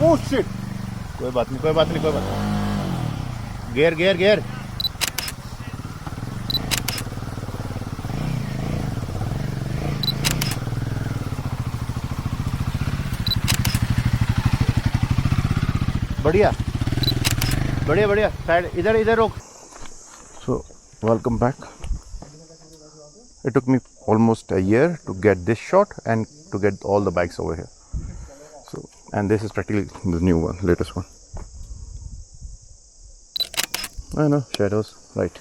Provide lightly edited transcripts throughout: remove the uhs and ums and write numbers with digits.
Oh shit! कोई बात नहीं, कोई बात नहीं, कोई बात नहीं. Gear, gear, gear. बढ़िया बढ़िया बढ़िया. साइड इधर इधर रोक. So welcome back. It took me almost a year to get this shot and to get all the bikes over here. So, and this is practically the new one, latest one. I know, shadows, right.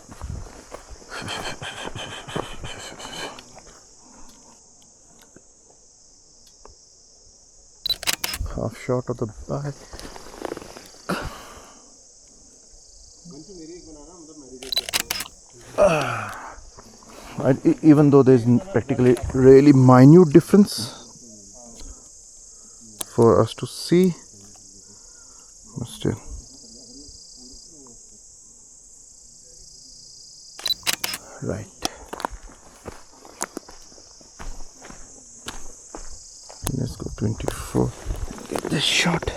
Half shot of the bike. Even though there is practically really minute difference for us to see, but still. Right. Let's go 24. Get this shot.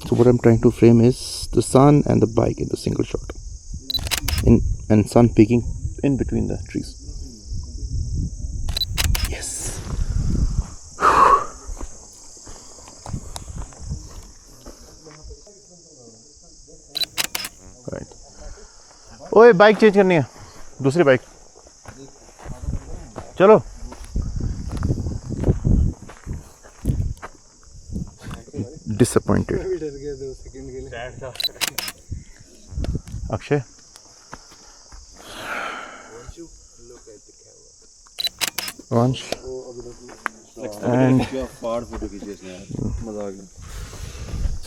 So what I'm trying to frame is the sun and the bike in the single shot, and sun peeking in between the trees. Yes. Right. ओए bike change करनी है, दूसरी bike. चलो. Disappointed. Akshay. Vansh. And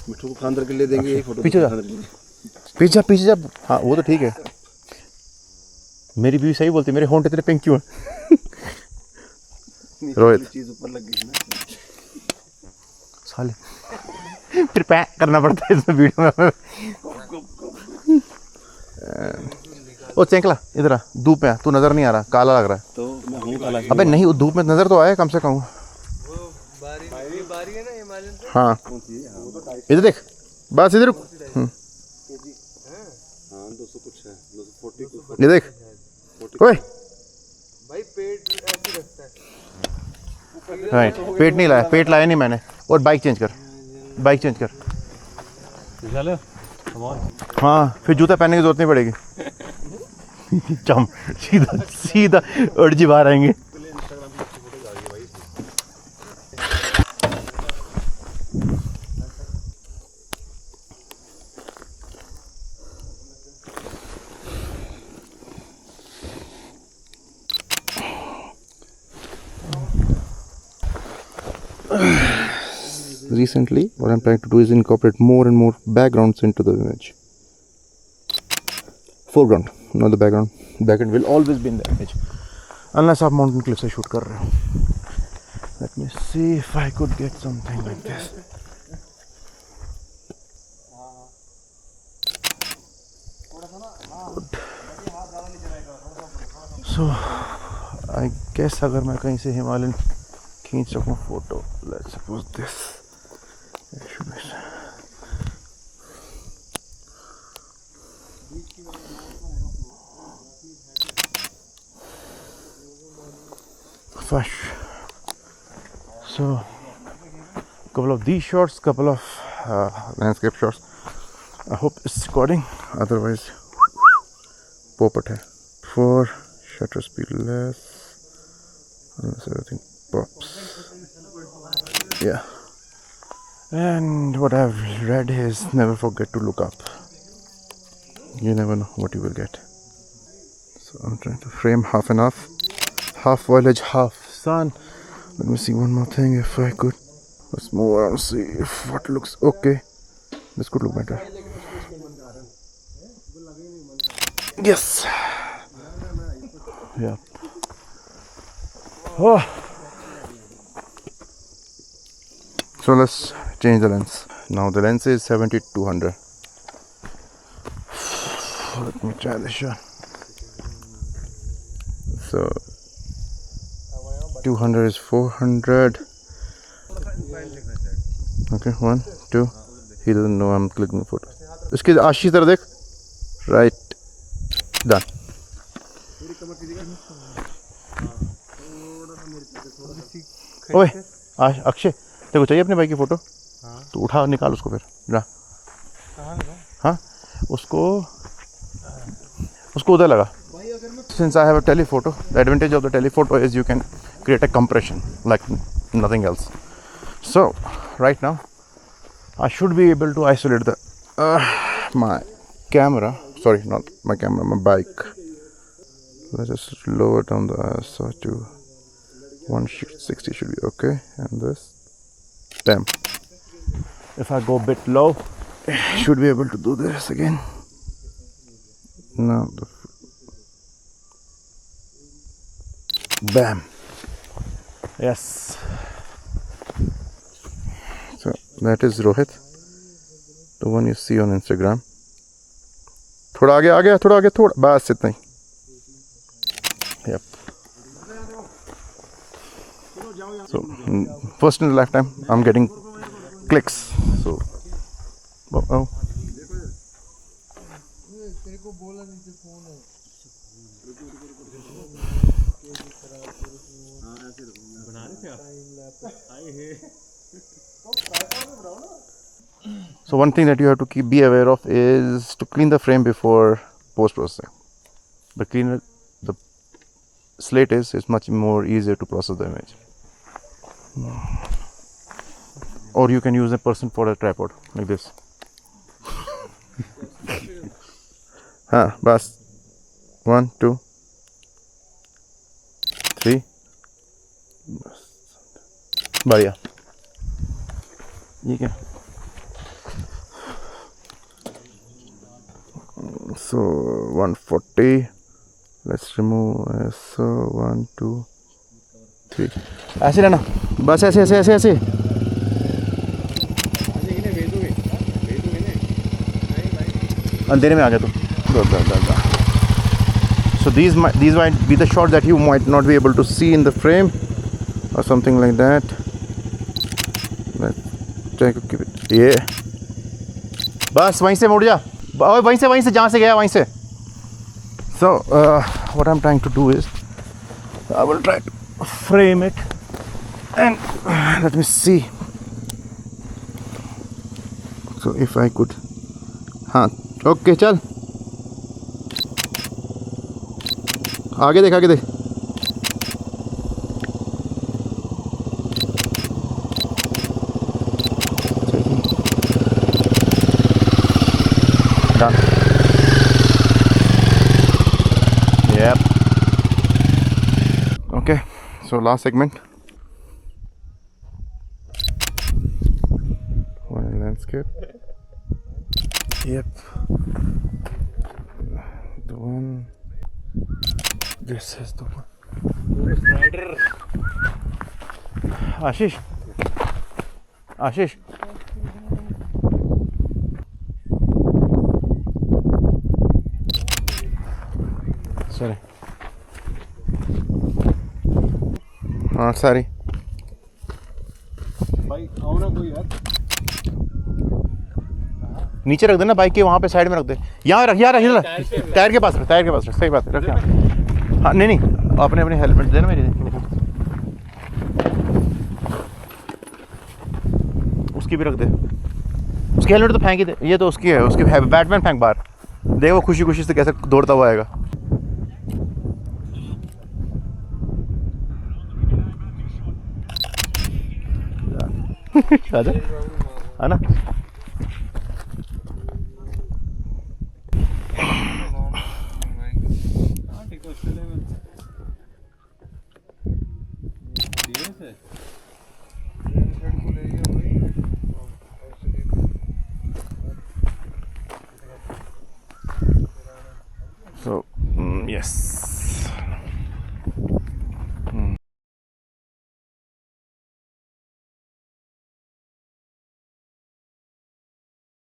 मिठू को खानदार के लिए देंगे ये फोटो. पीछे जा, पीछे जा, पीछे जा. हाँ वो तो ठीक है. मेरी बीवी सही बोलती है, मेरे होंठ इतने पिंक क्यों हैं? रोहित चीज ऊपर लग गई ना साले. फिर पैक करना पड़ता है इसमें वीडियो में. ओ चेंकला इधर आ, धूप में आ. तू नजर नहीं आ रहा, काला लग रहा है. तो मैं हूं काला. अबे नहीं, वो धूप में नजर तो आया कम से कम. बारी है ना हिमालयन से. हाँ इधर देख, बस इधर. हां 200 कुछ है, 240 कुछ. ये देख. ओए भाई पेट ऐसे रखता है. राइट, पेट नहीं लाया, पेट लाया नहीं मैंने. और बाइक चेंज कर, बाइक चेंज कर. हाँ फिर जूता पहनने की जरूरत नहीं पड़ेगी. चम सीधा सीधा अर्जी बाहर आएंगे. Recently, what I'm trying to do is incorporate more and more backgrounds into the image. Foreground, not the background. Background will always be in the image, unless आप mountain cliff से shoot कर रहे हो. Let me see if I could get something like this. Good. So, I guess अगर मैं कहीं से Himalayan खींच सकूँ photo, let's suppose this. It should be. Fresh. So, couple of these shots, couple of landscape shots. I hope it's recording. Otherwise, popat hai. For shutter speed less, unless everything pops. Yeah. And what I've read is never forget to look up. You never know what you will get. So I'm trying to frame half and half. Half foliage, half sun. Let me see one more thing if I could. Let's move around, see if what looks okay. This could look better. Yes. Yeah. Oh. So let's change the lens. Now the lens is 70-200. Let me try this shot. So 200 is 400. Okay, 1, 2. He doesn't know I'm clicking the photo. इसके आशीष तरह देख. Right. Done. ओए अक्षय तेरे को चाहिए अपने भाई की फोटो? तो उठा निकाल उसको फिर जा. हाँ उसको उधर लगा. Since I have a telephoto, the advantage of the telephoto is you can create a compression like nothing else. So right now I should be able to isolate the my camera. Sorry, not my camera, my bike. Let's just lower down the ISO to 160 should be okay. And this, damn. If I go a bit low, I should be able to do this again. Now, bam. Yes. So that is Rohit, the one you see on Instagram. थोड़ा आगे आ गया, थोड़ा आगे, थोड़ा बस इतना ही. Yep. So first in the lifetime I'm getting clicks. So oh. So one thing that you have to be aware of is to clean the frame before post-processing. The cleaner the slate is, it's much more easier to process the image. Or you can use a person for a tripod like this. Bas. 1, 2, 3. बढ़िया. ये क्या? So 140. Let's remove so 1, 2, 3. ऐसे लेना. बस ऐसे ऐसे ऐसे ऐसे. अंधेरे में आ गया तो. So these might be the shots that you might not be able to see in the frame or something like that. Let's try to keep it. Yeah. बस वहीं से मुड़ जा. वहीं से जहाँ से गया वहीं से. So what I'm trying to do is I will try to frame it and let me see. So if I could. हाँ ओके चल. आगे देख आगे देख. Done. Yep. Okay, so last segment. One landscape. Yep. The one. This is the one. Ashish. Sorry. Sorry. भाई आओ ना कोई यार. नीचे रख देना बाइक के वहाँ पे साइड में रख दे. यहाँ रख यार टायर के पास रख. सही बात है रख. हाँ नहीं अपने हेलमेट देना मेरी. उसकी भी रख दे. उसकी हेलमेट तो फेंक ही दे. ये तो उसकी है. उसकी है बैटमैन. फेंक बाहर. देखो खुशी से कैसे दौड़ता हुआ आएगा. आजा है ना. So yes.